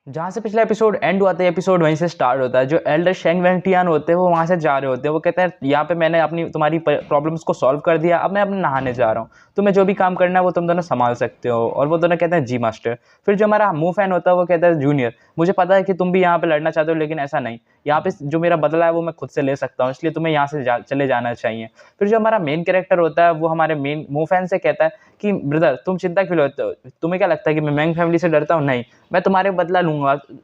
जहाँ से पिछला एपिसोड एंड हुआ था, एपिसोड वहीं से स्टार्ट होता है। जो एल्डर शेंग वेंगटियान होते हैं वो वहाँ से जा रहे होते हैं। वो कहते हैं यहाँ पे मैंने अपनी तुम्हारी प्रॉब्लम्स को सॉल्व कर दिया, अब मैं अपने नहाने जा रहा हूँ, तुम्हें जो भी काम करना है वो तुम दोनों संभाल सकते हो। और वो दोनों कहते हैं जी मास्टर। फिर जो हमारा मूव फैन होता है वो कहता है जूनियर, मुझे पता है कि तुम भी यहाँ पे लड़ना चाहते हो, लेकिन ऐसा नहीं, यहाँ पे जो मेरा बदला है वो मैं खुद से ले सकता हूँ, इसलिए तुम्हें यहाँ से चले जाना चाहिए। फिर जो हमारा मेन कैरेक्टर होता है वो हमारे मेन मूव फैन से कहता है कि ब्रदर तुम चिंता क्यों लेते हो, तुम्हें क्या लगता है कि मैं मैंग फैमिली से डरता हूँ? नहीं, मैं तुम्हारे बदला लूंगा।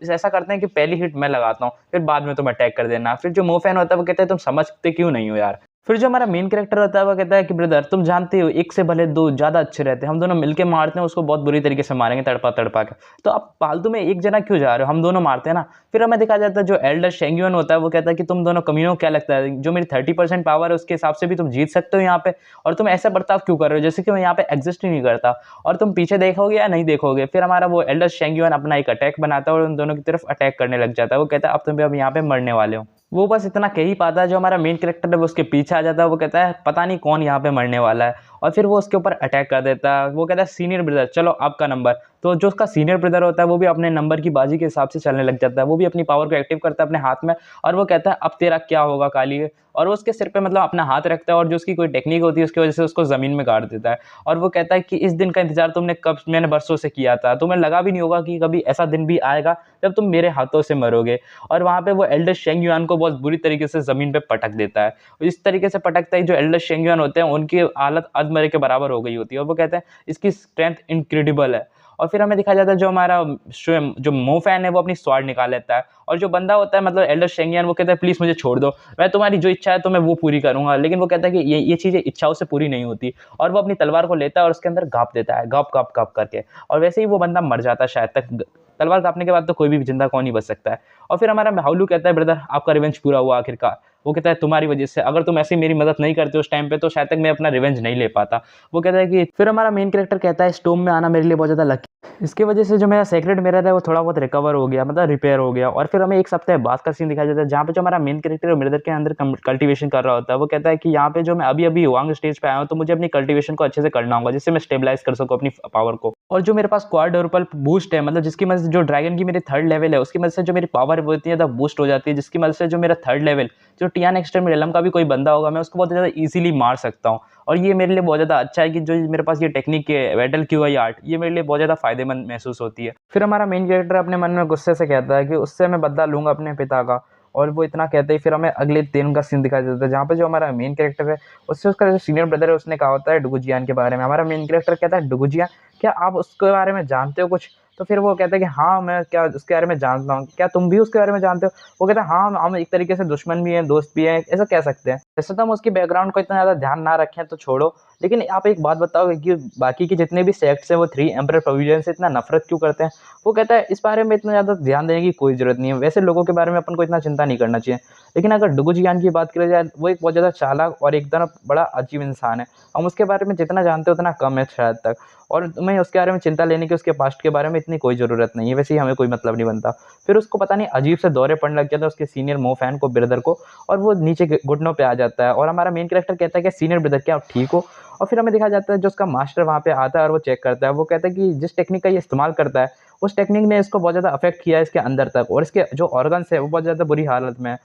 ऐसा करते हैं कि पहली हिट मैं लगाता हूँ, फिर बाद में तुम अटैक कर देना। फिर जो मोफैन होता है वो कहता है तुम समझते क्यों नहीं हो यार। फिर जो हमारा मेन कैरेक्टर होता है वो कहता है कि ब्रदर तुम जानते हो एक से भले दो ज्यादा अच्छे रहते हैं, हम दोनों मिलके मारते हैं उसको, बहुत बुरी तरीके से मारेंगे तड़पा तड़पा के, तो आप फालतू में एक जना क्यों जा रहे हो, हम दोनों मारते हैं ना। फिर हमें देखा जाता है जो एल्डर शेंगयुन होता है वो कहता है कि तुम दोनों कमीनों क्या लगता है, जो मेरी 30% पावर है उसके हिसाब से भी तुम जीत सकते हो यहाँ पे, और तुम ऐसा बर्ताव क्यों कर रहे हो जैसे कि मैं यहाँ पे एग्जिस्ट ही नहीं करता, और तुम पीछे देखोगे या नहीं देखोगे। फिर हमारा वो एल्डर शेंगयुन अपना एक अटैक बनाता है और उन दोनों की तरफ अटैक करने लग जाता है। वो कहता है अब तुम यहाँ पे मरने वाले हो। वो बस इतना कह ही पाता है, जो हमारा मेन कैरेक्टर है वो उसके पीछे आ जाता है। वो कहता है पता नहीं कौन यहाँ पे मरने वाला है, और फिर वो उसके ऊपर अटैक कर देता है। वो कहता है सीनियर ब्रदर चलो आपका नंबर। तो जो उसका सीनियर ब्रदर होता है वो भी अपने नंबर की बाजी के हिसाब से चलने लग जाता है, वो भी अपनी पावर को एक्टिव करता है अपने हाथ में, और वो कहता है अब तेरा क्या होगा काली, और वो उसके सिर पे मतलब अपना हाथ रखता है, और जो उसकी कोई टेक्निक होती है उसकी वजह से उसको जमीन में गाड़ देता है। और वो कहता है कि इस दिन का इंतजार तुमने कब, मैंने बरसों से किया था, तुम्हें लगा भी नहीं होगा कि कभी ऐसा दिन भी आएगा जब तुम मेरे हाथों से मरोगे। और वहाँ पे वो एल्डर शेंग युआन को बहुत बुरी तरीके से जमीन पे पटक देता है, और इस तरीके से पटकता है जो एल्डर शेंग युआन होते हैं उनकी हालत अधमरे के बराबर हो गई होती है, और वो कहते हैं इसकी स्ट्रेंथ इनक्रेडिबल है। और फिर हमें दिखाया जाता है जो हमारा स्वयं जो मो फैन है वो अपनी स्वॉर्ड निकाल लेता है, और जो बंदा होता है मतलब एल्डर शेंगियन वो कहता है प्लीज मुझे छोड़ दो, मैं तुम्हारी जो इच्छा है तो मैं वो पूरी करूंगा। लेकिन वो कहता है कि ये चीजें इच्छाओं से पूरी नहीं होती, और वो अपनी तलवार को लेता है और उसके अंदर घाप देता है, घाप घाप घाप करके, और वैसे ही वो बंदा मर जाता है शायद तक। तलवार काटने के बाद तो कोई भी जिंदा कौन नहीं बच सकता है। और फिर हमारा हाउलू कहता है ब्रदर आपका रिवेंज पूरा हुआ आखिरकार। वो कहता है तुम्हारी वजह से, अगर तुम ऐसे मेरी मदद नहीं करते उस टाइम पे तो शायद तक मैं अपना रिवेंज नहीं ले पाता। वो कहता है कि फिर हमारा मेन कैरेक्टर कहता है स्टोम में आना मेरे लिए बहुत ज़्यादा लकी, इसकी वजह से जो मेरा सेक्रेट मिरर है वो थोड़ा बहुत रिकवर हो गया, मतलब रिपेयर हो गया। और फिर हमें एक सप्ताह बाद का सीन दिखाया जाता है जहाँ पे जो हमारा मेन कैरेक्टर मिरर के अंदर कल्टीवेशन कर रहा होता है। वो कहता है कि यहाँ पे जो मैं अभी अभी वांग स्टेज पे आया हूँ तो मुझे अपनी कल्टीवेशन को अच्छे से करना होगा जिससे मैं स्टेबलाइज कर सकूँ अपनी पावर को। और जो मेरे पास क्वाड्रुपल बूस्ट है, मतलब जिसकी मदद से जो ड्रैगन की मेरी 3rd लेवल है उसकी मदद से जो मेरी पावर है वो इतनी ज़्यादा बूस्ट हो जाती है, जिसकी मदद से जो मेरा 3rd लेवल जो टियान एक्सट्रीम रेलम का भी कोई बंदा होगा मैं उसको बहुत ज़्यादा इजीली मार सकता हूँ। और ये मेरे लिए बहुत ज़्यादा अच्छा है कि जो मेरे पास ये टेक्निक है बैटल क्यूआई आर्ट, ये मेरे लिए बहुत ज़्यादा फायदेमंद महसूस होती है। फिर हमारा मेन कैरेक्टर अपने मन में गुस्से से कहता है कि उससे मैं बदला लूंगा अपने पिता का, और वो इतना कहते ही फिर हमें अगले दिन का सीन दिखाई देता है जहाँ पे जो हमारा मेन कैरेक्टर है उससे उसका जो सीनियर ब्रदर है उसने कहा होता है डुगुजियान के बारे में। हमारा मेन कैरेक्टर कहता है डुगुजियान क्या आप उसके बारे में जानते हो कुछ? तो फिर वो कहता है कि हाँ मैं क्या उसके बारे में जानता हूँ, क्या तुम भी उसके बारे में जानते हो? वो कहता है हाँ हम एक तरीके से दुश्मन भी हैं दोस्त भी हैं, ऐसा कह सकते हैं। वैसे तो हम उसकी बैकग्राउंड को इतना ज़्यादा ध्यान ना रखें तो छोड़ो, लेकिन आप एक बात बताओ कि बाकी के जितने भी सेक्ट्स हैं वो 3 एम्परर प्रोविजन से इतना नफरत क्यों करते हैं? वो कहता है इस बारे में इतना ज़्यादा ध्यान देने की कोई ज़रूरत नहीं है, वैसे लोगों के बारे में अपन को इतना चिंता नहीं करना चाहिए। लेकिन अगर डुगुजियान की बात करी जाए वो एक बहुत ज़्यादा चालाक और एकदम बड़ा अजीब इंसान है, हम उसके बारे में जितना जानते हो उतना कम है शायद तक, और तुम्हें उसके बारे में चिंता लेने की उसके पास्ट के बारे में इतनी कोई ज़रूरत नहीं है, वैसे ही हमें कोई मतलब नहीं बनता। फिर उसको पता नहीं अजीब से दौरे पड़ने लग जाता है उसके सीनियर मो फैन को, ब्रदर को, और वो नीचे घुटनों पे आ जाता है। और हमारा मेन कैरेक्टर कहता है कि सीनियर ब्रदर क्या आप ठीक हो? और फिर हमें दिखाया जाता है जो उसका मास्टर वहाँ पे आता है और वो चेक करता है। वो कहता है कि जिस टेक्निक का ये इस्तेमाल करता है उस टेक्निक ने इसको बहुत ज़्यादा अफेक्ट किया है इसके अंदर तक, और इसके जो ऑर्गन्स है वो बहुत ज़्यादा बुरी हालत में है।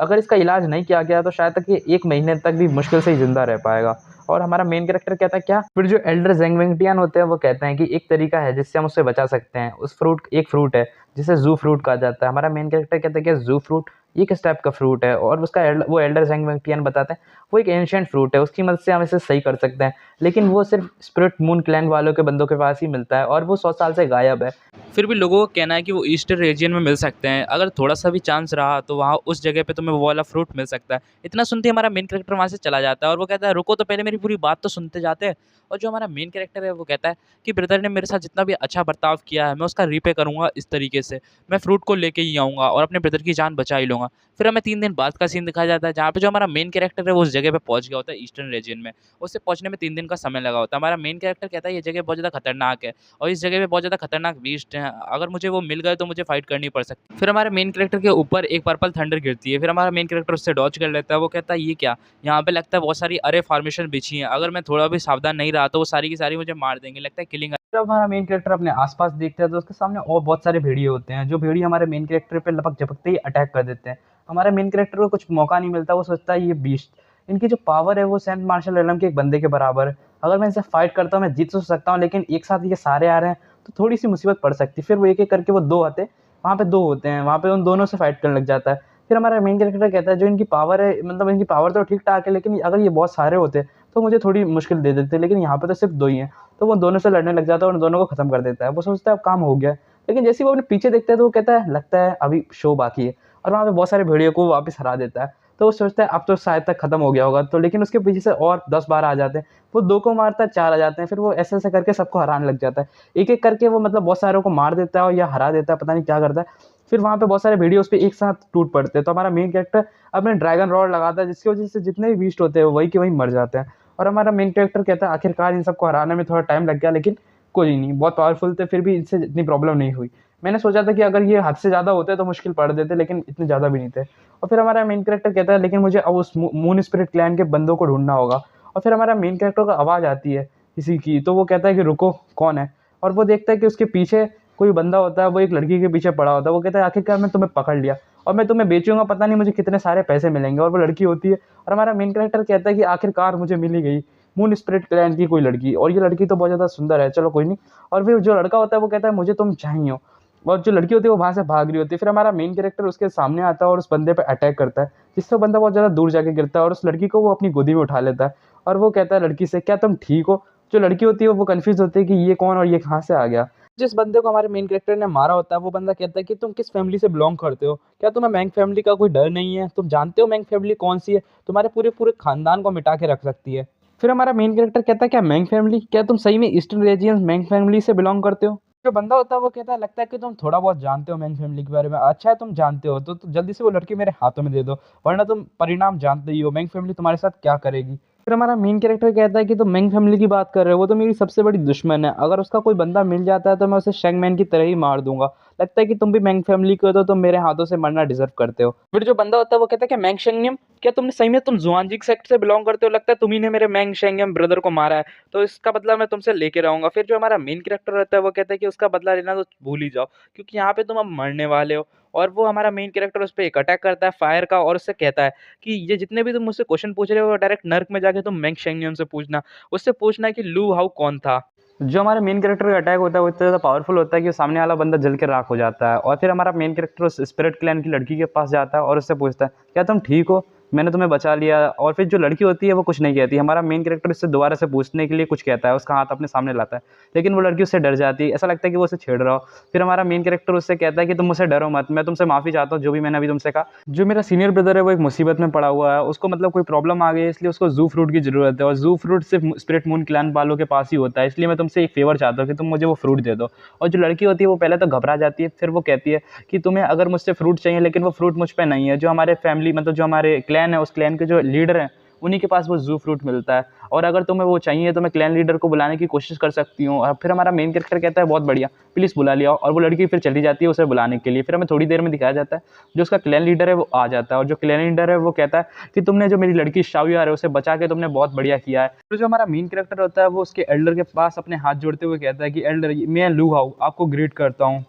अगर इसका इलाज नहीं किया गया तो शायद तक ये 1 महीने तक भी मुश्किल से ही ज़िंदा रह पाएगा। और हमारा मेन कैरेक्टर कहता है क्या? फिर जो एल्डर ज़ेंगवेंगटियान होते हैं वो कहते हैं कि एक तरीका है जिससे हम उससे बचा सकते हैं। उस एक फ्रूट है जिसे ज़ू फ्रूट कहा जाता है। हमारा मेन कैरेक्टर कहता है कि ज़ू फ्रूट ये किस टाइप का फ्रूट है? और उसका वो एल्डर ज़ेंगवेंगटियान बताते हैं वो एक एंशिएंट फ्रूट है, उसकी मदद से हम इसे सही कर सकते हैं। लेकिन वो सिर्फ स्पिरिट मून क्लैन वालों के बंदों के पास ही मिलता है, और वो 100 साल से गायब है। फिर भी लोगों का कहना है कि वो ईस्टर्न रीजन में मिल सकते हैं, अगर थोड़ा-सा भी चांस रहा तो वहाँ उस जगह पे तुम्हें वो वाला फ्रूट मिल सकता है। इतना सुनते ही हमारा मेन कैरेक्टर वहाँ से चला जाता है, और वो कहता है रुको तो पहले मेरी पूरी बात तो सुनते जाते हैं। और जो हमारा मेन कैरेक्टर है वो कहता है कि ब्रदर ने मेरे साथ जितना भी अच्छा बर्ताव किया है मैं उसका रीपे करूँगा इस तरीके से। मैं फ्रूट को लेके ही आऊँगा और अपने ब्रदर की जान बचा ही लूँगा। दूँगा। फिर हमें 3 दिन बाद का सीन दिखाया जाता है, जहाँ पे जो हमारा मेन कैरेक्टर है वो उस जगह पे पहुँच गया होता है ईस्टर्न रीजन में। उससे पहुँचने में 3 दिन का समय लगा होता है। हमारा मेन कैरेक्टर कहता है ये जगह बहुत ज़्यादा खतरनाक है और इस जगह पे बहुत ज़्यादा खतरनाक बीस्ट हैं। अगर मुझे वो मिल गए तो मुझे फाइट करनी पड़ सकती है। फिर हमारे मेन कैरेक्टर के ऊपर एक पर्पल थंडर गिरती है। फिर हमारा मेन कैरेक्टर उससे डॉज कर लेता है। वो कहता है ये क्या? यहाँ पे लगता है बहुत सारी अरे फॉर्मेशन बिछी हैं। अगर मैं थोड़ा भी सावधान नहीं रहा तो वो सारी की सारी मुझे मार देंगे। लगता है किलिंग। जब हमारा मेन कैरेक्टर अपने आस-पास देखता है तो उसके सामने और बहुत सारे भेड़िए होते हैं, जो भेड़िए हमारे मेन कैरेक्टर पे लपक-झपकते ही अटैक कर देते हैं। हमारे मेन कैरेक्टर को कुछ मौका नहीं मिलता, वो सोचता है ये बीस्ट, इनकी जो पावर है वो सेंट मार्शल एलम के एक बंदे के बराबर है। अगर मैं इनसे फाइट करता हूँ मैं जीत तो सकता हूँ, लेकिन एक साथ ये सारे आ रहे हैं तो थोड़ी-सी मुसीबत पड़ सकती है। फिर वो एक-एक करके वो 2 आते, वहाँ पे 2 होते हैं, वहाँ पे उन दोनों से फाइट करने लग जाता है। फिर हमारा मेन कैरेक्टर कहता है जो इनकी पावर है, मतलब इनकी पावर तो ठीक-ठाक है, लेकिन अगर ये बहुत सारे होते तो मुझे थोड़ी मुश्किल दे देते, लेकिन यहाँ पे तो सिर्फ़ 2 ही हैं। तो वो दोनों से लड़ने लग जाता है और उन दोनों को खत्म कर देता है। वो सोचता है अब काम हो गया है, लेकिन जैसे ही वो अपने पीछे देखता है तो वो कहता है लगता है अभी शो बाकी है, और वहाँ पे बहुत सारे भेड़ियों को वापस हरा देता है। तो वो सोचता है अब तो शायद तक खत्म हो गया होगा, तो लेकिन उसके पीछे से और 10-12 आ जाते हैं। वो 2 को मारता है, 4 आ जाते हैं, फिर वो ऐसे-ऐसे करके सबको हराने लग जाता है। एक-एक करके वो मतलब बहुत सारों को मार देता है और या हरा देता है, पता नहीं क्या करता है। फिर वहाँ पे बहुत सारे भेड़िए उसपे एक साथ टूट पड़ते हैं, तो हमारा मेन कैरेक्टर अपने ड्रैगन रॉड लगाता है, जिसकी वज़ह से जितने भी बीस्ट होते हैं वही के वहीं मर जाते हैं। और हमारा मेन कैरेक्टर कहता है आखिरकार इन सबको हराने में थोड़ा टाइम लग गया, लेकिन कोई नहीं, बहुत पावरफुल थे, फिर भी इनसे इतनी प्रॉब्लम नहीं हुई। मैंने सोचा था कि अगर ये हद से ज़्यादा होते तो मुश्किल पड़ देते, लेकिन इतने ज़्यादा भी नहीं थे। और फिर हमारा मेन कैरेक्टर कहता है लेकिन मुझे अब उस मून स्पिरिट क्लैन के बंदों को ढूँढना होगा। और फिर हमारा मेन कैरेक्टर को आवाज़ आती है किसी की, तो वो कहता है कि रुको, कौन है? और वो देखता है कि उसके पीछे कोई बंदा होता है, वो एक लड़की के पीछे पड़ा होता है। वो कहता है आखिरकार मैं तुम्हें पकड़ लिया और मैं तुम्हें बेचूँगा, पता नहीं मुझे कितने सारे पैसे मिलेंगे, और वो लड़की होती है। और हमारा मेन कैरेक्टर कहता है कि आखिरकार मुझे मिल ही गई, मून स्पिरिट क्लैन की कोई लड़की, और ये लड़की तो बहुत ज़्यादा सुंदर है, चलो कोई नहीं। और फिर जो लड़का होता है वो कहता है मुझे तुम चाहिए हो, और जो लड़की होती है वो वहाँ से भाग रही होती है। फिर हमारा मेन कैरेक्टर उसके सामने आता है और उस बंदे पे अटैक करता है, जिससे वो बंदा बहुत ज़्यादा दूर जाके गिरता है और उस लड़की को वो अपनी गोदी में उठा लेता है। और वो कहता है लड़की से क्या तुम ठीक हो? जो लड़की होती है वो कन्फ्यूज़ होती है कि ये कौन और ये कहाँ से आ गया? जिस बंदे को हमारे मेन कैरेक्टर ने मारा होता है वो बंदा कहता है कि तुम किस फैमिली से बिलॉन्ग करते हो? क्या तुम्हें मैंग फैमिली का कोई डर नहीं है? तुम जानते हो मैंग फैमिली कौन-सी है? तुम्हारे पूरे-पूरे खानदान को मिटा के रख सकती है। फिर हमारा मेन कैरेक्टर कहता है क्या मैंग फैमिली? क्या तुम सही में ईस्टर्न रीजियन मैंग फैमिली से बिलॉन्ग करते हो? जो बंदा होता है वो कहता है लगता है कि तुम थोड़ा बहुत जानते हो मैंग फैमिली के बारे में। अच्छा है तुम जानते हो तो जल्दी से वो लड़की मेरे हाथों में दे दो, वरना तुम परिणाम जानते ही हो मैंग फैमिली तुम्हारे साथ क्या करेगी। फिर हमारा मेन कैरेक्टर कहता है कि तुम मैंग फैमिली की बात कर रहे हो, वो तो मेरी सबसे बड़ी दुश्मन है। अगर उसका कोई बंदा मिल जाता है तो मैं उसे शैंगमैन की तरह ही मार दूँगा। लगता है कि तुम भी मैंग फैमिली के हो तो तुम मेरे हाथों से मरना डिज़र्व करते हो। फिर जो बंदा होता है वो कहता है कि मैंग शेंगनियम, क्या तुमने सही में तुम ज़ुआनजीक सेक्ट से बिलॉन्ग करते हो? लगता है तुम ही ने मेरे मैंग शेंगनियम ब्रदर को मारा है, तो इसका बदला मैं तुमसे लेके रहूँगा। फिर जो हमारा मेन कैरेक्टर रहता है वो कहता है कि उसका बदला लेना तो भूल ही जाओ, क्योंकि यहाँ पे तुम अब मरने वाले हो। और वो हमारा मेन कैरेक्टर उस पे एक अटैक करता है फायर का और उससे कहता है कि ये जितने भी तुम मुझसे क्वेश्चन पूछ रहे हो डायरेक्ट नर्क में जाके तुम मेंग शेंगनियम से पूछना। उससे पूछना कि लू हाउ कौन था? जो हमारे मेन कैरेक्टर का अटैक होता है वो इतना ज़्यादा पावरफुल होता है कि सामने वाला बंदा जल के राख हो जाता है। और फिर हमारा मेन कैरेक्टर उस स्पिरिट क्लैन की लड़की के पास जाता है और उससे पूछता है क्या तुम ठीक हो? मैंने तुम्हें बचा लिया। और फिर जो लड़की होती है वो कुछ नहीं कहती। हमारा मेन कैरेक्टर उससे दोबारा से पूछने के लिए कुछ कहता है, उसका हाथ अपने सामने लाता है, लेकिन वो लड़की उससे डर जाती है। ऐसा लगता है कि वो उसे छेड़ रहा हो। फिर हमारा मेन कैरेक्टर उससे कहता है कि तुम मुझसे डरो मत, मैं तुमसे माफ़ी चाहता हूँ जो भी मैंने अभी तुमसे कहा। जो मेरा सीनियर ब्रदर है वो एक मुसीबत में पड़ा हुआ है, उसको मतलब कोई प्रॉब्लम आ गई है, इसलिए उसको ज़ू फ्रूट की ज़रूरत है, और ज़ू फ्रूट सिर्फ स्पिरिट मून क्लैन वालों के पास ही होता है। इसलिए मैं तुमसे एक फ़ेवर चाहता हूँ कि तुम मुझे वो फ्रूट दे दो। और जो लड़की होती है वो पहले तो घबरा जाती है, फिर वो कहती है कि तुम्हें अगर मुझसे फ्रूट चाहिए, लेकिन वो फ्रूट मुझ पे नहीं है। जो हमारे फैमिली मतलब जो हमारे क्लैन है, उस क्लैन के जो लीडर हैं उन्हीं के पास वो ज़ू फ्रूट मिलता है, और अगर तुम्हें वो चाहिए तो मैं क्लैन लीडर को बुलाने की कोशिश कर सकती हूँ। और फिर हमारा मेन कैरेक्टर कहता है बहुत बढ़िया, प्लीज़ बुला लिया। और वो लड़की फिर चली जाती है उसे बुलाने के लिए। फिर हमें थोड़ी देर में दिखाया जाता है जो उसका क्लैन लीडर है वो आ जाता है, और जो क्लैन लीडर है वो कहता है कि तुमने जो मेरी लड़की शाओयार है उसे बचा के तुमने बहुत बढ़िया किया है। तो जो हमारा मेन कैरेक्टर होता है वो उसके एल्डर के पास अपने हाथ जोड़ते हुए कहता है कि एल्डर मैं लू हाउ आपको ग्रीट करता हूँ।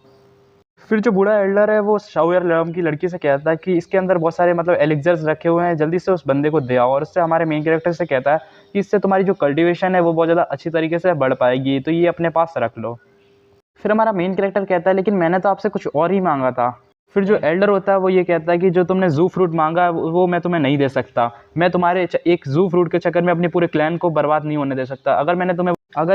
फिर जो बूढ़ा एल्डर है वो शाओयार नाम की लड़की से कहता है कि इसके अंदर बहुत सारे मतलब एलिक्सर्स रखे हुए हैं, जल्दी से उस बंदे को दे आओ। और उससे हमारे मेन कैरेक्टर से कहता है कि इससे तुम्हारी जो कल्टीवेशन है वो बहुत ज़्यादा अच्छी तरीके से बढ़ पाएगी, तो ये अपने पास रख लो। फिर हमारा मेन कैरेक्टर कहता है लेकिन मैंने तो आपसे कुछ और ही मांगा था। फिर जो एल्डर होता है वो ये कहता है कि जो तुमने ज़ू फ्रूट मांगा है वो मैं तुम्हें नहीं दे सकता। मैं तुम्हारे एक ज़ू फ्रूट के चक्कर में अपने पूरे क्लैन को बर्बाद नहीं होने दे सकता। अगर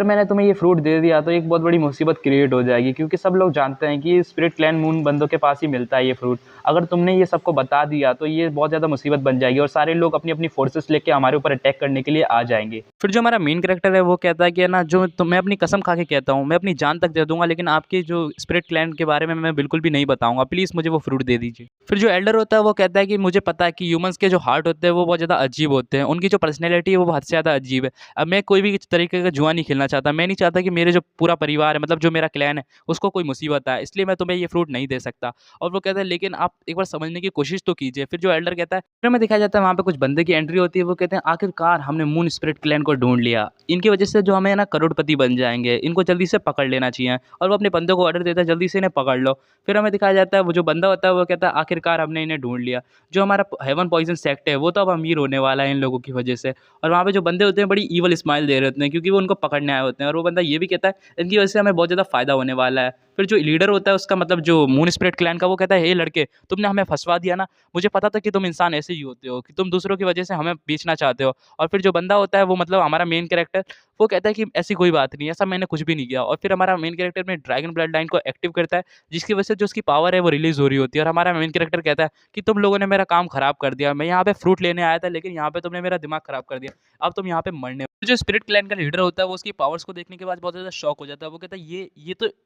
मैंने तुम्हें ये फ्रूट दे दिया तो एक बहुत बड़ी मुसीबत क्रिएट हो जाएगी, क्योंकि सब लोग जानते हैं कि स्पिरिट क्लैन मून बंदों के पास ही मिलता है ये फ्रूट। अगर तुमने ये सबको बता दिया तो ये बहुत ज़्यादा मुसीबत बन जाएगी और सारे लोग अपनी अपनी फोर्सेस लेके हमारे ऊपर अटैक करने के लिए आ जाएंगे। फिर जो हमारा मेन कैरेक्टर है वो कहता है कि है ना, जो तो मैं अपनी कसम खा के कहता हूँ, मैं अपनी जान तक दे दूँगा, लेकिन आपकी जो स्पिरिट क्लैन के बारे में मैं बिल्कुल भी नहीं बताऊँगा, प्लीज़ मुझे वो फ्रूट दे दीजिए। फिर जो एल्डर होता है वो कहता है कि मुझे पता है कि ह्यूमन्स के जो हार्ट होते हैं वो बहुत ज़्यादा अजीब होते हैं, उनकी जो पर्सनैलिटी है वो हद से ज़्यादा अजीब है। अब मैं कोई भी तरीके का जुआ नहीं खेलना चाहता, मैं नहीं चाहता कि मेरे जो पूरा परिवार है, मतलब जो मेरा क्लैन है, उसको कोई मुसीबत आए, इसलिए मैं तुम्हें ये फ्रूट नहीं दे सकता। और वो कहता है लेकिन आप एक बार समझने की कोशिश तो कीजिए। फिर जो एल्डर कहता है, फिर हमें दिखाया जाता है वहाँ पे कुछ बंदे की एंट्री होती है, वो कहते हैं आखिरकार हमने मून स्पिरिट क्लैन को ढूँढ लिया। इनकी वजह से जो हमें है ना करोड़पति बन जाएँगे, इनको जल्दी से पकड़ लेना चाहिए। और वो अपने बंदों को ऑर्डर देता है जल्दी से इन्हें पकड़ लो। फिर हमें दिखाया जाता है वो जो बंदा होता है वो कहता है आखिरकार हमने इन्हें ढूँढ लिया। जो हमारा हेवन पॉइज़न सेक्ट है वो तो अब अमीर होने वाला है इन लोगों की वजह से। और वहाँ पे जो बंदे होते हैं बड़ी ईविल स्माइल दे रहे होते हैं, क्योंकि वो उनको पकड़ने आए होते हैं। और वो बंदा ये भी कहता है इनकी वजह से हमें बहुत ज़्यादा फ़ायदा होने वाला है। फिर जो लीडर होता है उसका, मतलब जो मून स्पिरिट क्लैन का, वो कहता है हे लड़के, तुमने हमें फँसवा दिया ना। मुझे पता था कि तुम इंसान ऐसे ही होते हो, कि तुम दूसरों की वजह से हमें बेचना चाहते हो। और फिर जो बंदा होता है वो, मतलब हमारा मेन कैरेक्टर, वो कहता है कि ऐसी कोई बात नहीं है, ऐसा मैंने कुछ भी नहीं किया। और फिर हमारा मेन कैरेक्टर में ड्रैगन ब्लड लाइन को एक्टिव करता है, जिसकी वजह से जो उसकी पावर है वो रिलीज़ हो रही होती है। और हमारा मेन कैरेक्टर कहता है कि तुम लोगों ने मेरा काम खराब कर दिया। मैं यहाँ पे फ्रूट लेने आया था, लेकिन यहाँ पे तुमने मेरा दिमाग खराब कर दिया। अब तुम यहाँ पे मरने हो। जो स्पिरिट क्लैन का लीडर होता है वो उसकी पावर्स को देखने के बाद बहुत ज़्यादा शॉक हो जाता है। वो कहता है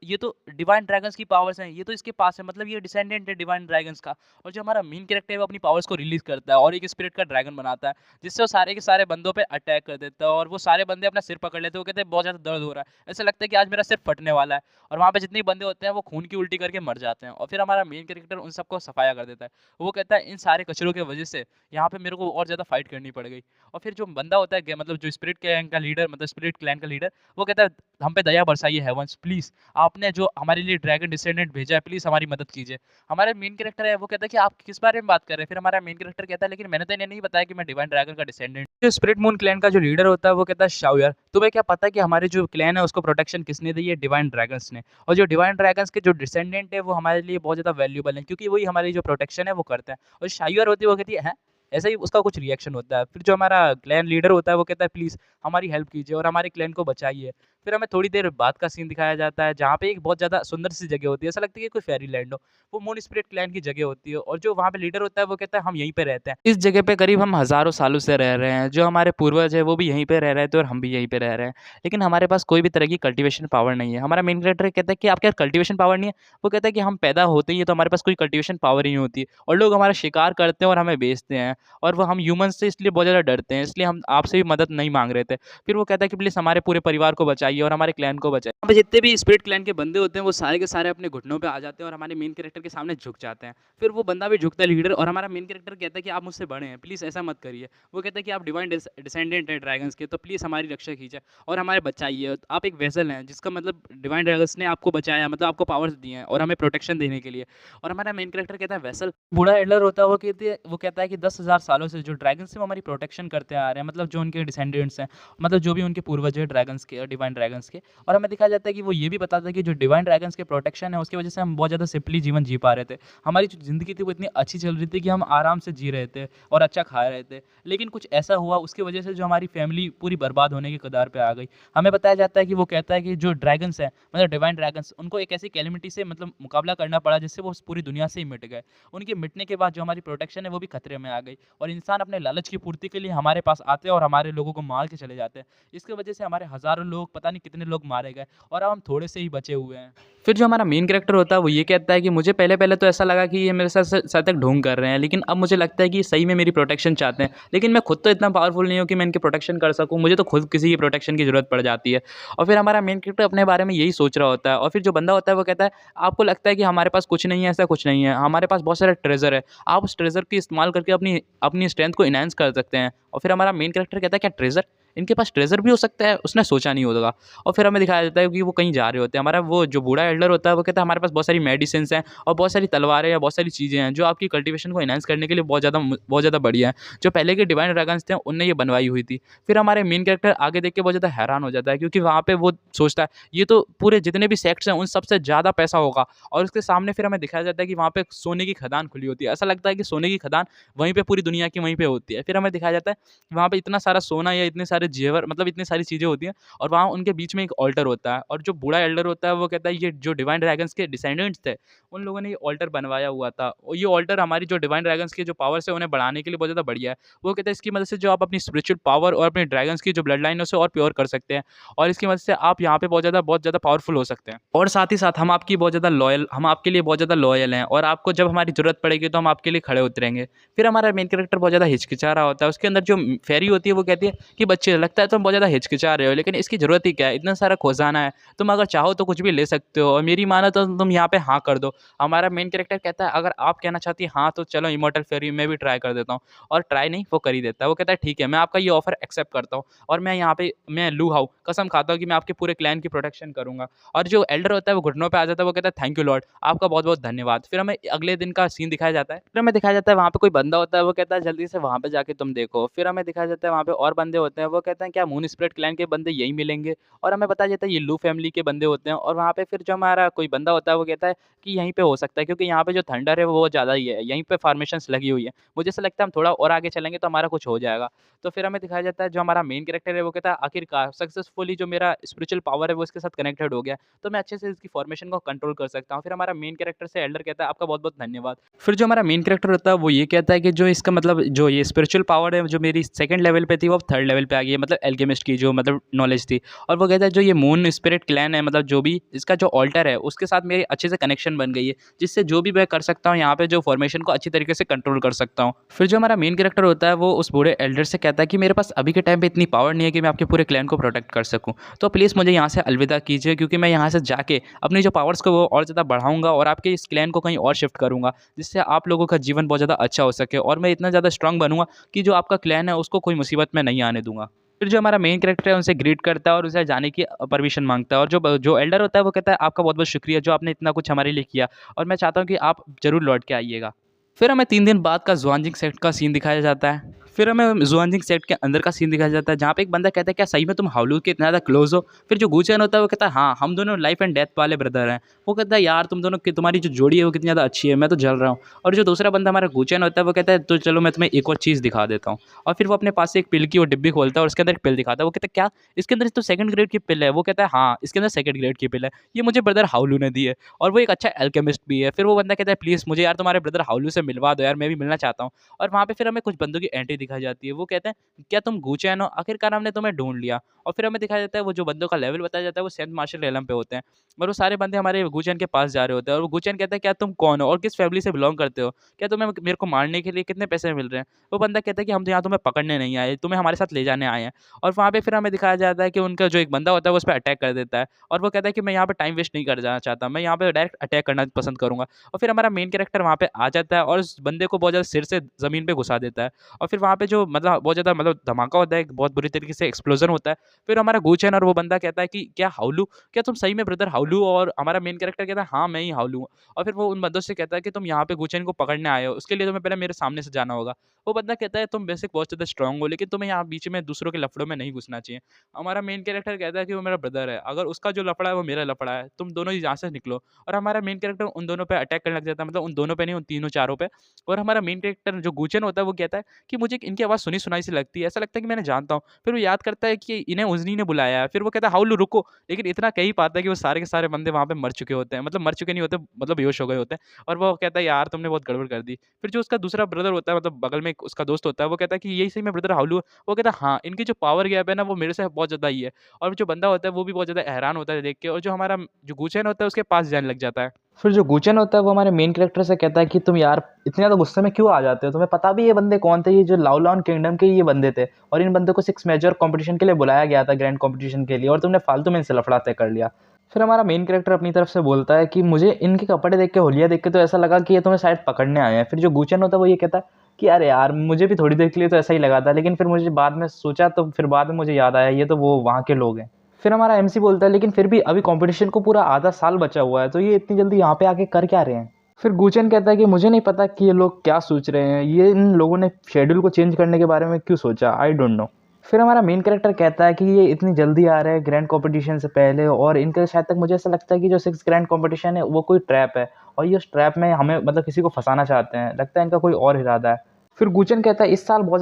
ये तो डिवाइन ड्रैगन्स की पावर्स हैं, ये तो इसके पास है, मतलब ये डिसेंडेंट है डिवाइन ड्रैगन्स का। और जो हमारा मेन कैरेक्टर है वो अपनी पावर्स को रिलीज़ करता है और एक स्पिरिट का ड्रैगन बनाता है, जिससे वो सारे के सारे बंदों पे अटैक कर देता है। और वो सारे बंदे अपना सिर पकड़ लेते हैं। वो कहते हैं बहुत ज़्यादा दर्द हो रहा है, ऐसा लगता है कि आज मेरा सिर फटने वाला है। और वहाँ पे जितने बंदे होते हैं वो खून की उल्टी करके मर जाते हैं। और फिर हमारा मेन कैरेक्टर उन सबको सफाया कर देता है। वो कहता है इन सारे कचरों की वजह से यहाँ पे मेरे को और ज़्यादा फाइट करनी पड़ गई। और फिर जो बंदा होता है मतलब जो स्पिरिट क्लैन का लीडर, मतलब स्पिरिट क्लैन का लीडर, वो कहता है हम पे दया बरसाइए हेवंस प्लीज़, आपने जो हमारे लिए ड्रैगन डिसेंडेंट भेजा है, प्लीज़ हमारी मदद कीजिए। हमारा मेन कैरेक्टर है वो कहता है कि आप किस बारे में बात कर रहे हैं? फिर हमारा मेन कैरेक्टर कहता है लेकिन मैंने तो इन्हें नहीं बताया कि मैं डिवाइन ड्रैगन का डिसेंडेंट। जो स्पिरिट मून क्लैन का जो लीडर होता है वो कहता है शाओयर, तुम्हें क्या पता है कि हमारे जो क्लैन है उसको प्रोटेक्शन किसने दी है? डिवाइन ड्रैगन्स ने। और जो डिवाइन ड्रैगन्स के जो डिसेंडेंट है वो हमारे लिए बहुत ज़्यादा वैल्यूएबल है, क्योंकि वही हमारी जो प्रोटेक्शन है वो करते हैं। और शाओयर होती है वो कहती है हैं? ऐसा ही उसका कुछ रिएक्शन होता है। फिर जो हमारा क्लैन लीडर होता है वो कहता है प्लीज़ हमारी हेल्प कीजिए और हमारे क्लैन को बचाइए। फिर हमें थोड़ी देर बाद का सीन दिखाया जाता है जहाँ पे एक बहुत ज़्यादा सुंदर सी जगह होती है, ऐसा लगता है कि कोई फेरी लैंड हो। वो मून स्पिरिट क्लैन की जगह होती है और जो वहाँ पे लीडर होता है वो कहता है हम यहीं पे रहते हैं। इस जगह पे करीब हम हज़ारों सालों से रह रहे हैं, जो हमारे पूर्वज हैं वो भी यहीं पे रह रहे थे और हम भी यहीं पे रह रहे हैं। लेकिन हमारे पास कोई भी तरह की कल्टीवेशन पावर नहीं है। हमारा मेन कैरेक्टर कहता है कि आपके पास कल्टीवेशन पावर नहीं है? वो कहता है कि हम पैदा होते ही हैं तो हमारे पास कोई कल्टीवेशन पावर ही नहीं होती और लोग हमारा शिकार करते हैं और हमें बेचते हैं। और वो हम ह्यूमन्स से इसलिए बहुत ज़्यादा डरते हैं, इसलिए हम आपसे भी मदद नहीं माँग रहे थे। फिर वो कहता है कि प्लीज़ हमारे पूरे परिवार को बचाइए और हमारे क्लैन को बचाइए। वहाँ पे जितने भी स्पिरिट क्लैन के बंदे होते हैं वो सारे के सारे अपने घुटनों पे आ जाते हैं और हमारे मेन कैरेक्टर के सामने झुक जाते हैं। फिर वो बंदा भी झुकता है लीडर, और हमारा मेन कैरेक्टर कहता है कि आप मुझसे बड़े हैं, प्लीज़ ऐसा मत करिए। वो कहता है कि आप डिवाइन डिसेंडेंट हैं ड्रैगन्स के, तो प्लीज़ हमारी रक्षा कीजिए और हमारे बचाइए। आप एक वेसल हैं जिसका मतलब डिवाइन ड्रैगन्स ने आपको बचाया, मतलब आपको पावर्स दिए हैं और हमें प्रोटेक्शन देने के लिए। और हमारा मेन कैरेक्टर कहता है वेसल, बूढ़ा एल्डर होता है वो कहता है कि 10,000 सालों से जो ड्रैगन्स हैं वो हमारी प्रोटेक्शन करते आ रहे हैं, मतलब जो उनके डिसेंडेंट्स हैं, मतलब जो भी उनके पूर्वज हैं ड्रैगन्स के, डिवाइन ड्रैगन्स के। और हमें दिखाया जाता है कि वो ये भी बताता है कि जो डिवाइन ड्रैगन्स के प्रोटेक्शन है उसकी वजह से हम बहुत ज़्यादा सिंपली जीवन जी पा रहे थे। हमारी जो ज़िंदगी थी वो इतनी अच्छी चल रही थी कि हम आराम से जी रहे थे और अच्छा खा रहे थे। लेकिन कुछ ऐसा हुआ उसकी वजह से जो हमारी फैमिली पूरी बर्बाद होने की कगार पे आ गई। हमें बताया जाता है कि वो कहता है कि जो ड्रैगन्स हैं, मतलब डिवाइन ड्रैगन्स, उनको एक ऐसी कैलेमिटी से मतलब मुकाबला करना पड़ा जिससे वो पूरी दुनिया से ही मिट गए। उनके मिटने के बाद जो हमारी प्रोटेक्शन है वो भी खतरे में आ गई और इंसान अपने लालच की पूर्ति के लिए हमारे पास आते हैं और हमारे लोगों को मार के चले जाते हैं। इसकी वजह से हमारे हज़ारों लोग, पता नहीं कितने लोग मारे गए और अब हम थोड़े से ही बचे हुए हैं। फिर जो हमारा मेन कैरेक्टर होता है वो ये कहता है कि मुझे पहले-पहले तो ऐसा लगा कि ये मेरे साथ तक ढोंग कर रहे हैं, लेकिन अब मुझे लगता है कि सही में मेरी प्रोटेक्शन चाहते हैं। लेकिन मैं खुद तो इतना पावरफुल नहीं हूँ कि मैं इनकी प्रोटेक्शन कर सकूँ, मुझे तो खुद किसी की प्रोटेक्शन की ज़रूरत पड़ जाती है। और फिर हमारा मेन कैरेक्टर अपने बारे में यही सोच रहा होता है और फिर जो बंदा होता है वो कहता है, आपको लगता है कि हमारे पास कुछ नहीं है, ऐसा कुछ नहीं है। हमारे पास बहुत सारा ट्रेज़र है। आप उस ट्रेज़र की इस्तेमाल करके अपनी अपनी स्ट्रेंथ को एनहांस कर सकते हैं। और फिर हमारा मेन कैरेक्टर कहता है, क्या ट्रेज़र? इनके पास ट्रेज़र भी हो सकता है? उसने सोचा नहीं होगा। और फिर हमें दिखाया जाता है कि वो कहीं जा रहे होते हैं। हमारा वो जो बूढ़ा एल्डर होता है वो कहता है, हमारे पास बहुत सारी मेडिसिन्स हैं और बहुत सारी तलवारें या बहुत सारी चीज़ें हैं जो आपकी कल्टीवेशन को एनहांस करने के लिए बहुत ज़्यादा बढ़िया है। जो पहले के डिवाइन ड्रैगन्स थे उनने ये बनवाई हुई थी। फिर हमारे मेन कैरेक्टर आगे देख के बहुत ज़्यादा हैरान हो जाता है, क्योंकि वहाँ पे वो सोचता है ये तो पूरे जितने भी सेक्ट्स हैं उन सबसे ज़्यादा पैसा होगा। और उसके सामने फिर हमें दिखाया जाता है कि वहाँ पे सोने की खदान खुली होती है। ऐसा लगता है कि सोने की खदान वहीं पे पूरी दुनिया की वहीं पे होती है। फिर हमें दिखाया जाता है वहाँ पे इतना सारा सोना या इतने सारे सारे जेवर मतलब इतनी सारी चीज़ें होती हैं और वहाँ उनके बीच में एक ऑल्टर होता है और जो बूढ़ा एल्डर होता है वो कहता है ये जो डिवाइन ड्रैगन्स के डिसेंडेंट्स थे, उन लोगों ने ये ऑल्टर बनवाया हुआ था और ये ऑल्टर हमारी जो डिवाइन ड्रैगन्स की जो पावर्स है उन्हें बढ़ाने के लिए बहुत ज़्यादा बढ़िया है। वो कहते हैं इसकी मदद से जो आप अपनी स्पिरिचुअल पावर और अपने ड्रैगन्स की जो ब्लड लाइन है उसे और प्योर कर सकते हैं और इसकी मदद से आप यहाँ पे बहुत ज़्यादा पावरफुल हो सकते हैं। और साथ ही साथ हम आपके लिए बहुत ज़्यादा लॉयल हैं और आपको जब हमारी ज़रूरत पड़ेगी तो हम आपके लिए खड़े उतरेंगे। फिर हमारा मेन कैरेक्टर बहुत ज़्यादा हिचकिचा रहा होता है, उसके अंदर जो फेरी होती है वो कहती है कि बच्चे लगता है तुम बहुत ज़्यादा हिचकिचा रहे हो, लेकिन इसकी ज़रूरत ही क्या है, इतना सारा खजाना है, तुम अगर चाहो तो कुछ भी ले सकते हो और मेरी मानो तो तुम यहाँ पे हाँ कर दो। हमारा मेन कैरेक्टर कहता है अगर आप कहना चाहती है हाँ तो चलो इमॉर्टल फेरी मैं भी ट्राई कर देता हूँ और ट्राई नहीं वो कर ही देता है। वो कहता है ठीक है मैं आपका ये ऑफर एक्सेप्ट करता हूँ और मैं यहाँ पे मैं लू हाउ कसम खाता हूँ कि मैं आपके पूरे क्लैन की प्रोटेक्शन करूँगा। और जो एल्डर होता है वो घुटनों पे आ जाता है, वो कहता है थैंक यू लॉर्ड, आपका बहुत-बहुत धन्यवाद। फिर हमें अगले दिन का सीन दिखाया जाता है। फिर हमें दिखाया जाता है वहाँ पे कोई बंदा होता है, वो कहता है जल्दी से वहाँ पे जाके तुम देखो। फिर हमें दिखाया जाता है वहाँ पे और बंदे होते हैं, वो कहते हैं क्या मून स्पिरिट क्लैन के बंदे यहीं मिलेंगे? और हमें बताया जाता है ये लू फैमिली के बंदे होते हैं और वहाँ पे फिर जो हमारा कोई बंदा होता है वो कहता है कि यहीं पे हो सकता है क्योंकि यहाँ पे जो थंडर है वो ज़्यादा ही है, यहीं पे फॉर्मेशंस लगी हुई है। मुझे ऐसा लगता है हम थोड़ा और आगे चलेंगे तो हमारा कुछ हो जाएगा। तो फिर हमें दिखाया जाता है जो हमारा मेन कैरेक्टर है वो कहता है आखिरकार सक्सेसफुली जो मेरा स्पिरिचुअल पावर है वो इसके साथ कनेक्टेड हो गया, तो मैं अच्छे से इसकी फॉर्मेशन को कंट्रोल कर सकता हूँ। फिर हमारा मेन कैरेक्टर से एल्डर कहता है आपका बहुत-बहुत धन्यवाद। फिर जो हमारा मेन कैरेक्टर होता है वो ये कहता है कि जो इसका मतलब जो ये स्पिरिचुअल पावर है जो मेरी सेकंड लेवल पे थी वो अब थर्ड लेवल पे आ गई है, मतलब एल्केमिस्ट की जो मतलब नॉलेज थी। और वो कहता है जो ये मून स्पिरिट क्लैन है मतलब जो भी इसका जो ऑल्टर है उसके साथ मेरी अच्छे से कनेक्शन बन गई है, जिससे जो भी मैं कर सकता हूँ यहाँ पे जो फॉर्मेशन को अच्छी तरीके से कंट्रोल कर सकता हूँ। फिर जो हमारा मेन कैरेक्टर होता है वो उस बूढ़े एल्डर से कहता है कि मेरे पास अभी के टाइम पे इतनी पावर नहीं है कि मैं आपके पूरे क्लैन को प्रोटेक्ट कर सकूँ, तो प्लीज़ मुझे यहाँ से अलविदा कीजिए क्योंकि मैं यहाँ से जाके अपनी जो पावर्स को वो और ज़्यादा बढ़ाऊँगा और आपके इस क्लैन को कहीं और शिफ्ट करूँगा, जिससे आप लोगों का जीवन बहुत ज़्यादा अच्छा हो सके और मैं इतना ज़्यादा स्ट्रॉन्ग बनूँगा कि जो आपका क्लैन है उसको कोई मुसीबत में नहीं आने दूँगा। फिर जो हमारा मेन कैरेक्टर है उनसे ग्रीट करता है और उनसे जाने की परमिशन माँगता है और जो एल्डर होता है वो कहता है आपका बहुत-बहुत शुक्रिया जो आपने इतना कुछ हमारे लिए किया और मैं चाहता हूँ कि आप ज़रूर लौट के आइएगा। फिर हमें 3 दिन बाद का ज़ुआनजिंग सेट का सीन दिखाया जाता है। फिर हमें ज़ुआनजिंग सेट के अंदर का सीन दिखाया जाता है जहाँ पे एक बंदा कहता है क्या सही में तुम हाउलू के इतना ज़्यादा क्लोज़ हो? फिर जो गूचेन होता है वो कहता है हाँ, हम दोनों लाइफ़ एंड डेथ वाले ब्रदर हैं। वो कहता है यार तुम दोनों की तुम्हारी जो जोड़ी है वो कितनी ज़्यादा अच्छी है, मैं तो जल रहा हूँ। और जो दूसरा बंदा हमारा गूचेन होता है वो कहता है तो चलो मैं तुम्हें एक और चीज़ दिखा देता हूँ। और फिर वो अपने पास से एक पिल की वो डिब्बी खोलता है और उसके अंदर एक पिल दिखाता है। वो कहता है क्या? इसके अंदर तो सेकंड ग्रेड की पिल है। वो कहता है हाँ, इसके अंदर सेकंड ग्रेड की पिल है। ये मुझे ब्रदर हाउलू ने दी है और वो एक अच्छा अल्केमिस्ट भी है। फिर वो बंदा कहता है प्लीज़ मुझे यार तुम्हारे ब्रदर हाउलू से मिलवा दो यार, मैं भी मिलना चाहता हूँ। और वहाँ पे फिर हमें कुछ बंदों की एंट्री दिखाई जाती है। वो कहते हैं क्या तुम गूचैन हो? आखिरकार हमने तुम्हें ढूँढ लिया। और फिर हमें दिखाया जाता है वो जो बंदों का लेवल बताया जाता है वो सेंट मार्शल एलम पे होते हैं। और वो सारे बंदे हमारे गूचैन के पास जा रहे होते हैं और वो गूचैन कहता है क्या तुम कौन हो और किस फैमिली से बिलॉन्ग करते हो? क्या तुम्हें मेरे को मारने के लिए कितने पैसे मिल रहे हैं? वो बंदा कहता है कि हम तो यहाँ तुम्हें पकड़ने नहीं आए, तुम्हें हमारे साथ ले जाने आए हैं। और वहाँ पे फिर हमें दिखाया जाता है कि उनका जो एक बंदा होता है वो उस पे अटैक कर देता है और वो कहता है कि मैं यहाँ पे टाइम वेस्ट नहीं कर जाना चाहता, मैं यहाँ पे डायरेक्ट अटैक करना पसंद करूँगा। और फिर हमारा मेन कैरेक्टर वहाँ पे आ जाता है और उस बंदे को बहुत ज़्यादा सिर से ज़मीन पे घुसा देता है। और फिर वहाँ पे जो मतलब बहुत ज़्यादा मतलब धमाका होता है, एक बहुत बुरी तरीके से एक्सप्लोजन होता है। फिर हमारा गूचेन और वो बंदा कहता है कि क्या हाउलू? क्या तुम सही में ब्रदर हाउलू हो? और हमारा मेन कैरेक्टर कहता है हाँ, मैं ही हाउलू हूँ। और फिर वो उन बंदों से कहता है कि तुम यहाँ पे गूचेन को पकड़ने आए हो, उसके लिए तुम्हें पहले मेरे सामने से जाना होगा। वो बंदा कहता है तुम बेसिक बहुत ज़्यादा स्ट्रॉन्ग हो लेकिन तुम्हें यहाँ बीच में दूसरों के लफड़ों में नहीं घुसना चाहिए। हमारा मेन कैरेक्टर कहता है कि वो मेरा ब्रदर है, अगर उसका जो लफड़ा है वो मेरा लफड़ा है, तुम दोनों ही यहाँ से निकलो। और हमारा मेन कैरेक्टर उन दोनों पे अटैक करने लग जाता है, मतलब उन दोनों पे नहीं, उन तीनों चारों पे। और हमारा मेन कैरेक्टर जो गूचेन होता है वो कहता है कि मुझे इनकी आवाज़ सुनी-सुनाई सी लगती है, ऐसा लगता है कि मैंने जानता हूँ। फिर वो याद करता है कि इन्हें उज़नी ने बुलाया है, फिर वो कहता है हाउलू रुको, लेकिन इतना कह ही पाता है कि वो सारे के सारे बंदे वहाँ पे मर चुके होते हैं, मतलब मर चुके नहीं होते, मतलब बेहोश हो गए होते हैं। और वो कहता है यार तुमने बहुत गड़बड़ कर दी। फिर जो उसका दूसरा ब्रदर होता है, मतलब बगल में एक उसका दोस्त होता है, वो कहता है कि यही सही में ब्रदर हाउलू है? वो कहता है हाँ, इनकी जो पावर गैप है ना वो मेरे से बहुत ज़्यादा ही है। और जो बंदा होता है वो भी बहुत ज़्यादा हैरान होता है देख के, और जो हमारा जो गूचेन होता है उसके पास जाने लग जाता है। फिर जो गूचेन होता है वो हमारे मेन कैरेक्टर से कहता है कि तुम यार इतने ज़्यादा गुस्से में क्यों आ जाते हो? तुम्हें पता भी ये बंदे कौन थे? ये जो लाओलॉन किंगडम के ये बंदे थे और इन बंदों को 6 मेजर कॉम्पिटिशन के लिए बुलाया गया था, ग्रैंड कॉम्पिटिशन के लिए, और तुमने फालतू में इनसे लफड़ा तय कर लिया। फिर हमारा मेन कैरेक्टर अपनी तरफ से बोलता है कि मुझे इनके कपड़े देख के, हुलिया देख के तो ऐसा लगा कि ये तुम्हें शायद पकड़ने आए हैं। फिर जो गूचेन होता है वो ये कहता है कि अरे यार मुझे भी थोड़ी देर के लिए तो ऐसा ही लगा था, लेकिन फिर मुझे बाद में सोचा तो फिर बाद में मुझे याद आया ये तो वो वहाँ के लोग हैं। फिर हमारा एमसी बोलता है लेकिन फिर भी अभी कंपटीशन को पूरा आधा साल बचा हुआ है, तो ये इतनी जल्दी यहाँ पे आके कर क्या रहे हैं? फिर गूचेन कहता है कि मुझे नहीं पता कि ये लोग क्या सोच रहे हैं, ये इन लोगों ने शेड्यूल को चेंज करने के बारे में क्यों सोचा, आई डोंट नो। फिर हमारा मेन कैरेक्टर कहता है कि ये इतनी जल्दी आ रहे हैं ग्रैंड कॉम्पिटिशन से पहले, और इनके शायद तक मुझे ऐसा लगता है कि जो 6 ग्रैंड कॉम्पिटिशन है वो कोई ट्रैप है और ये उस ट्रैप में हमें मतलब किसी को फंसाना चाहते हैं, लगता है इनका कोई और इरादा है। फिर गुचन कहता है इस साल बहुत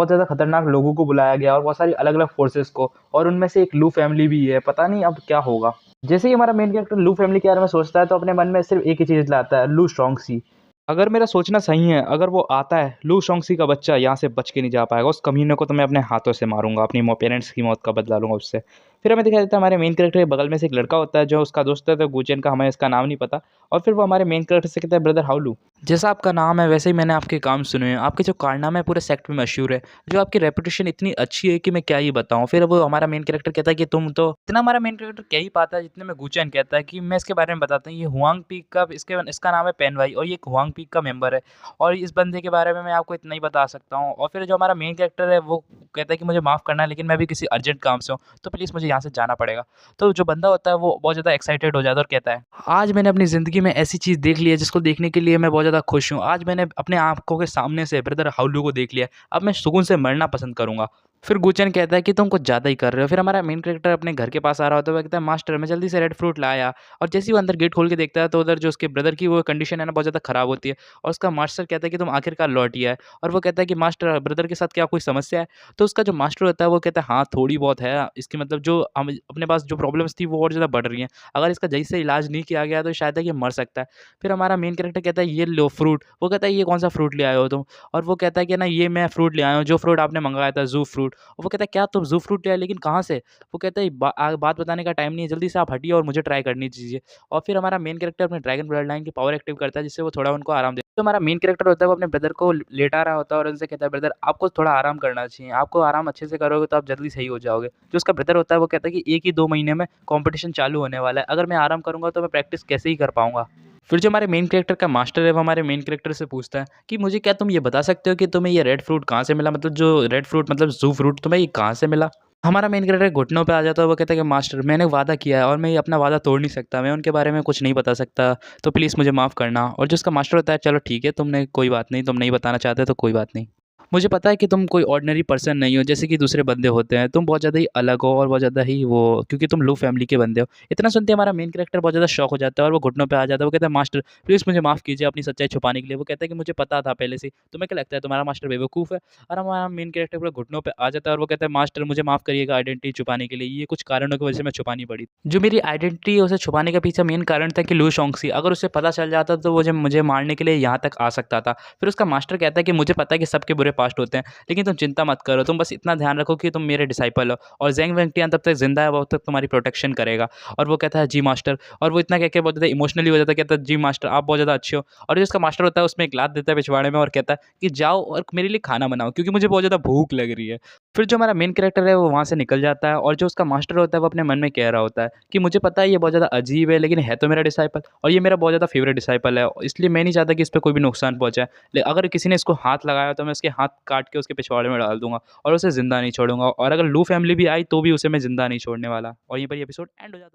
ज़्यादा खतरनाक लोगों को बुलाया गया और बहुत सारी अलग-अलग फोर्सेस को, और उनमें से एक लू फैमिली भी है, पता नहीं अब क्या होगा। जैसे ही हमारा मेन कैरेक्टर लू फैमिली के बारे में सोचता है तो अपने मन में सिर्फ एक ही चीज़ लाता है, लू शोंक्सी। अगर मेरा सोचना सही है, अगर वो आता है, लू शोंक्सी का बच्चा यहाँ से बच के नहीं जा पाएगा, उस कमीने को तो मैं अपने हाथों से मारूँगा, अपनी पेरेंट्स की मौत का बदला लूँगा उससे। फिर हमें दिखाया जाता है हमारे मेन कैरेक्टर के बगल में से एक लड़का होता है जो उसका दोस्त है, तो गुचेन का, हमें इसका नाम नहीं पता, और फिर वो हमारे मेन कैरेक्टर से कहता है ब्रदर हाउ लू, जैसा आपका नाम है वैसे ही मैंने आपके काम सुने हैं, आपके जो कारनामे हैं पूरे सेक्ट में मशहूर है, जो आपकी रेपुटेशन इतनी अच्छी है कि मैं क्या ही बताऊँ। फिर वो हमारा मेन कैरेक्टर कहता है कि तुम तो इतना, हमारा मेन कैरेक्टर क्या ही पाता है जितने में गुचेन कहता है कि मैं इसके बारे में बताता हूँ, ये हुआंग पीक का, इसका नाम है पेनवाई और ये एक हुआंग पीक का मेंबर है, और इस बंदे के बारे में मैं आपको इतना ही बता सकता हूँ। और फिर जो हमारा मेन कैरेक्टर है वो कहता है कि मुझे माफ़ करना है लेकिन मैं अभी किसी अर्जेंट काम से हूँ, तो प्लीज़ मुझे यहाँ से जाना पड़ेगा। तो जो बंदा होता है वो बहुत ज़्यादा एक्साइटेड हो जाता है और कहता है, आज मैंने अपनी ज़िंदगी में ऐसी चीज़ देख ली है जिसको देखने के लिए मैं बहुत ज़्यादा खुश हूँ। आज मैंने अपने आँखों के सामने से ब्रदर हाउलू को देख लिया है। अब मैं सुकून से मरना पसंद करूँगा। फिर गुचन कहता है कि तुम कुछ ज़्यादा ही कर रहे हो। फिर हमारा मेन कैरेक्टर अपने घर के पास आ रहा होता है, वो कहता है मास्टर मैं जल्दी से रेड फ्रूट लाया, और जैसे ही वो अंदर गेट खोल के देखता है तो उधर जो उसके ब्रदर की वो कंडीशन है ना बहुत ज़्यादा ख़राब होती है, और उसका मास्टर कहता है कि तुम आखिरकार लौट ही आए, और वो कहता है कि मास्टर ब्रदर के साथ क्या कोई समस्या है? तो उसका जो मास्टर होता है वो कहता है हाँ, थोड़ी बहुत है, इसकी मतलब जो हम अपने पास जो प्रॉब्लम्स थी वो और ज़्यादा बढ़ रही हैं। अगर इसका सही से इलाज नहीं किया गया तो शायद है कि मर सकता है। फिर हमारा मेन कैरेक्टर कहता है ये लो फ्रूट, वो कहता है ये कौन-सा फ्रूट ले आए हो तुम? और वो कहता है कि ना ये मैं फ्रूट ले आया हूँ जो फ्रूट आपने मँगाया था, ज़ू फ्रूट। और वो कहता है क्या तुम ज़ू फ्रूट ले आए, लेकिन कहाँ से? वो कहता है बात बताने का टाइम नहीं है, जल्दी से आप हटिए और मुझे ट्राई करने दीजिए। और फिर हमारा मेन कैरेक्टर अपने ड्रैगन ब्लड लाइन की पावर एक्टिव करता है जिससे वो थोड़ा उनको आराम दे, तो हमारा मेन कैरेक्टर होता है वो अपने ब्रदर को लेटा रहा होता है और उनसे कहता है ब्रदर आपको थोड़ा आराम करना चाहिए, आपको आराम अच्छे से करोगे तो आप जल्दी सही हो जाओगे। जो उसका ब्रदर होता है वो कहता है कि 1 ही 2 महीने में कॉम्पिटिशन चालू होने वाला है, अगर मैं आराम करूँगा तो मैं प्रैक्टिस कैसे ही कर पाऊँगा। फिर जो हमारे मेन कैरेक्टर का मास्टर है वो हमारे मेन कैरेक्टर से पूछता है कि मुझे क्या तुम ये बता सकते हो कि तुम्हें ये रेड फ्रूट कहाँ से मिला, मतलब जो रेड फ्रूट मतलब ज़ू फ्रूट तुम्हें ये कहाँ से मिला? हमारा मेन कैरेक्टर घुटनों पे आ जाता है, वो कहता है कि मास्टर मैंने वादा किया है और मैं ये अपना वादा तोड़ नहीं सकता, मैं उनके बारे में कुछ नहीं बता सकता, तो प्लीज़ मुझे माफ़ करना। और जो उसका मास्टर होता है चलो ठीक है, तुमने कोई बात नहीं, तुम नहीं बताना चाहते तो कोई बात नहीं। मुझे पता है कि तुम कोई ऑर्डिनरी पर्सन नहीं हो जैसे कि दूसरे बंदे होते हैं, तुम बहुत ज़्यादा ही अलग हो और बहुत ज़्यादा ही वो, क्योंकि तुम लो फैमिली के बंदे हो। इतना सुनते हमारा मेन कैरेक्टर बहुत ज़्यादा शॉक हो जाता है और वो घुटनों पे आ जाता है, वो कहता है मास्टर प्लीज़ मुझे माफ़ कीजिए अपनी सच्चाई छुपाने के लिए। वो कहता है कि मुझे पता था पहले से ही, तुम्हें क्या लगता है तुम्हारा मास्टर बेवकूफ़ है? और हमारा मेन कैरेक्टर पूरा घुटनों पे आ जाता है और वो कहता है मास्टर मुझे माफ़ करिएगा आइडेंटिटी छुपाने के लिए, ये कुछ कारणों की वजह से मैं छुपानी पड़ी। जो मेरी आइडेंटिटी है उसे छुपाने के पीछे मेन कारण था कि लू शोंक्सी, अगर उसे पता चल जाता तो वो जो मुझे मारने के लिए यहाँ तक आ सकता था। फिर उसका मास्टर कहता है कि मुझे पता है कि सबके बुरे पास्ट होते हैं, लेकिन तुम चिंता मत करो, तुम बस इतना ध्यान रखो कि तुम मेरे डिसाइपल हो और ज़ेंग वेंगटियान तब तक ज़िंदा है, वो तब तक तुम्हारी प्रोटेक्शन करेगा। और वो कहता है जी मास्टर, और वो इतना कह के बहुत ज़्यादा इमोशनली हो जाता है, कहता है जी मास्टर आप बहुत ज़्यादा अच्छे हो। और जो उसका मास्टर होता है उसमें एक लात देता है पिछवाड़े में और कहता है कि जाओ और मेरे लिए खाना बनाओ क्योंकि मुझे बहुत ज़्यादा भूख लग रही है। फिर जो हमारा मेन कैरेक्टर है वो वहाँ से निकल जाता है और जो उसका मास्टर होता है वो अपने मन में कह रहा होता है कि मुझे पता है ये बहुत ज़्यादा अजीब है लेकिन है तो मेरा डिसाइपल, और ये मेरा बहुत ज़्यादा फेवरेट डिसाइपल है, इसलिए मैं नहीं चाहता कि इस पे कोई भी नुकसान पहुँचाए। अगर किसी ने इसको हाथ लगाया तो मैं उसके हाथ काट के उसके पिछवाड़े में डाल दूँगा और उसे ज़िंदा नहीं छोड़ूँगा, और अगर लू फैमिली भी आई तो भी उसे मैं ज़िंदा नहीं छोड़ने वाला। और यहीं पर ये एपिसोड एंड हो जाता है।